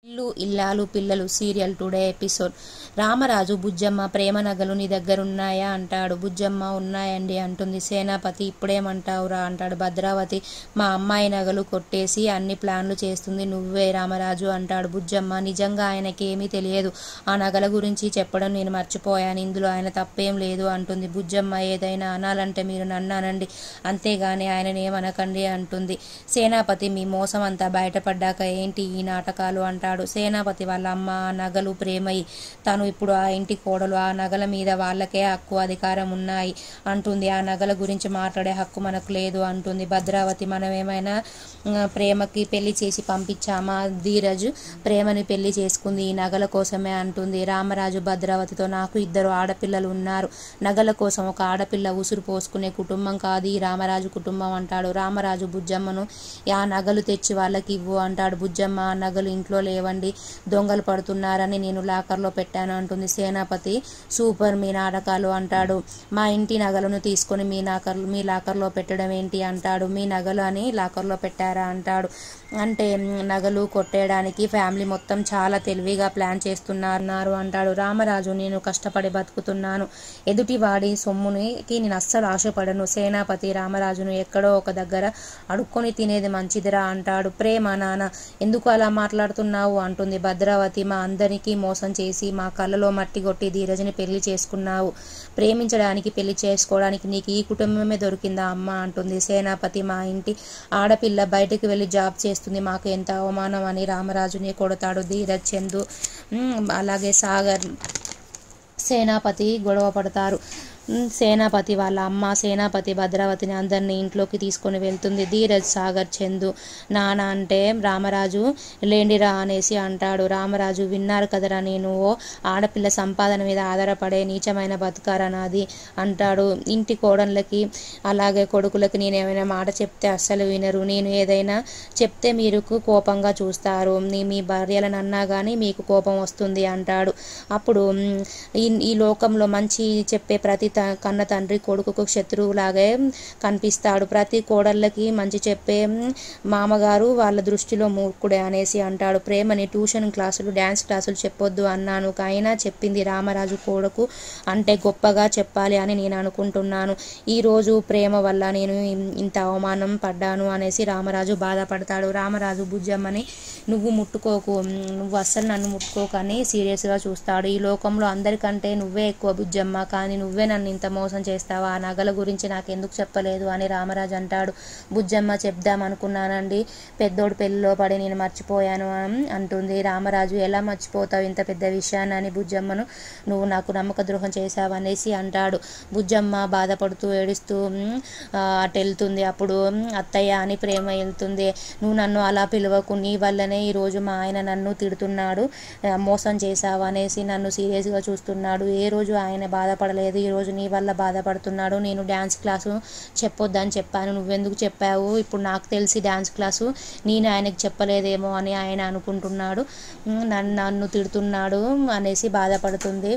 ఇల్లు Illalu Pillalu serial today episode. Ramaraju Bujjamma ప్రేమ నగలు నీ దగ్గరున్నాయా అంటాడు. బుజ్జమ్మ ఉన్నాయండి అంటుంది. సేనాపతి ఇప్పుడేమంటావురా అంటాడు. భద్రావతి మా అమ్మాయి నగలు కొట్టేసి అన్ని ప్లాన్లు చేస్తుంది నువ్వే రామరాజు అంటాడు. బుజ్జమ్మ నిజంగా ఆయనకి ఏమీ తెలియదు, ఆ నగల గురించి చెప్పడం నేను మర్చిపోయాను, ఇందులో ఆయన తప్పేం లేదు అంటుంది. బుజ్జమ్మ ఏదైనా అనాలంటే మీరు నన్ను అనండి, అంతేగాని ఆయననేమనకండి అంటుంది. సేనాపతి మీ మోసం అంతా బయటపడ్డాక ఏంటి ఈ నాటకాలు అంటాడు. సేనాపతి వాళ్ళ అమ్మ ఆ నగలు ప్రేమయి, తను ఇప్పుడు ఆ ఇంటి కోడలు, ఆ నగల మీద వాళ్ళకే హక్కు అధికారం ఉన్నాయి అంటుంది. ఆ నగల గురించి మాట్లాడే హక్కు మనకు లేదు అంటుంది. భద్రావతి మనమేమైనా ప్రేమకి పెళ్లి చేసి పంపించామా? ధీరజ్ ప్రేమని పెళ్లి చేసుకుంది ఈ నగల కోసమే అంటుంది. రామరాజు భద్రావతితో నాకు 2 ఆడపిల్లలు ఉన్నారు, నగల కోసం ఒక ఆడపిల్ల ఉసురు పోసుకునే కుటుంబం కాదు ఈ రామరాజు కుటుంబం అంటాడు. రామరాజు బుజ్జమ్మను ఆ నగలు తెచ్చి వాళ్ళకి ఇవ్వు అంటాడు. బుజ్జమ్మ ఆ నగలు ఇంట్లో లేవండి, దొంగలు పడుతున్నారని నేను లాకర్లో పెట్టాను అంటుంది. సేనాపతి సూపర్ మీ నాటకాలు అంటాడు. మా ఇంటి నగలను తీసుకొని మీ లాకర్లో పెట్టడం ఏంటి అంటాడు. మీ నగలు అని లాకర్లో పెట్టారా అంటాడు. అంటే నగలు కొట్టేయడానికి ఫ్యామిలీ మొత్తం చాలా తెలివిగా ప్లాన్ చేస్తున్నారు అంటాడు. రామరాజు నేను కష్టపడి బతుకుతున్నాను, ఎదుటివాడి సొమ్మునికి నేను అస్సలు ఆశపడను. సేనాపతి రామరాజును ఎక్కడో ఒక దగ్గర అడుక్కొని తినేది మంచిదిరా అంటాడు. ప్రేమ నాన్న ఎందుకు అలా మాట్లాడుతున్నావు అంటుంది. భద్రావతి మా అందరికీ మోసం చేసి మా కళ్ళలో మట్టి కొట్టి ధీరజ్ని పెళ్లి చేసుకున్నావు, ప్రేమించడానికి పెళ్లి చేసుకోవడానికి నీకు ఈ కుటుంబమే దొరికిందా అమ్మ అంటుంది. సేనాపతి మా ఇంటి ఆడపిల్ల బయటకు వెళ్ళి జాబ్ చేస్తుంది, మాకు ఎంత అవమానం అని రామరాజుని కొడతాడు. ధీరజ్, చందు అలాగే సాగర్ సేనాపతి గొడవ పడతారు. సేనాపతి వాళ్ళ అమ్మ సేనాపతి భద్రావతిని అందరినీ ఇంట్లోకి తీసుకొని వెళ్తుంది. ధీరజ్, సాగర్, చందు నాన్న అంటే రామరాజు లేండిరా అనేసి అంటాడు. రామరాజు విన్నారు కదరా, నేను ఓ ఆడపిల్ల సంపాదన మీద ఆధారపడే నీచమైన బతుకారా నాది అంటాడు. ఇంటి కోడళ్ళకి అలాగే కొడుకులకి నేను ఏమైనా మాట చెప్తే అస్సలు వినరు, నేను ఏదైనా చెప్తే మీరు కోపంగా చూస్తారు, మీ భార్యలను అన్నా కానీ మీకు కోపం వస్తుంది అంటాడు. అప్పుడు ఈ లోకంలో మంచి చెప్పే ప్రతి కన్న తండ్రి కొడుకుకు శత్రువులాగే కనిపిస్తాడు, ప్రతి కోడళ్ళకి మంచి చెప్పే మామగారు వాళ్ళ దృష్టిలో మూర్ఖుడే అనేసి అంటాడు. ప్రేమని ట్యూషన్ క్లాసులు డ్యాన్స్ క్లాసులు చెప్పొద్దు అన్నాను, అయినా చెప్పింది. రామరాజు కొడుకు అంటే గొప్పగా చెప్పాలి అని నేను అనుకుంటున్నాను, ఈరోజు ప్రేమ వల్ల నేను ఇంత అవమానం పడ్డాను అనేసి రామరాజు బాధపడతాడు. రామరాజు బుజ్జమ్మని నువ్వు ముట్టుకోకు, నువ్వు అస్సలు నన్ను ముట్టుకోకు అని సీరియస్గా చూస్తాడు. ఈ లోకంలో అందరికంటే నువ్వే ఎక్కువ బుజ్జమ్మ, కానీ నువ్వే నన్ను ఇంత మోసం చేస్తావా, ఆ నగల గురించి నాకెందుకు చెప్పలేదు అని రామరాజు అంటాడు. బుజ్జమ్మ చెప్దాం అనుకున్నానండి, పెద్దోడు పెళ్లిలో పడి నేను మర్చిపోయాను అంటుంది. రామరాజు ఎలా మర్చిపోతావు ఇంత పెద్ద విషయాన్ని అని బుజ్జమ్మను నువ్వు నాకు నమ్మక ద్రోహం చేశావు అనేసి అంటాడు. బుజ్జమ్మ బాధపడుతూ ఏడుస్తూ అటు వెళ్తుంది. అప్పుడు అత్తయ్య అని ప్రేమ వెళ్తుంది. నువ్వు నన్ను అలా పిలవకు, నీ వల్లనే ఈరోజు మా ఆయన నన్ను తిడుతున్నాడు, మోసం చేశావు అనేసి నన్ను సీరియస్గా చూస్తున్నాడు. ఏ రోజు ఆయన బాధపడలేదు, ఈరోజు నీ వల్ల బాధపడుతున్నాడు. నేను డ్యాన్స్ క్లాసు చెప్పొద్దని చెప్పాను, నువ్వెందుకు చెప్పావు, ఇప్పుడు నాకు తెలిసి డ్యాన్స్ క్లాసు నేను ఆయనకు చెప్పలేదేమో అని ఆయన అనుకుంటున్నాడు, నన్ను తిడుతున్నాడు అనేసి బాధపడుతుంది.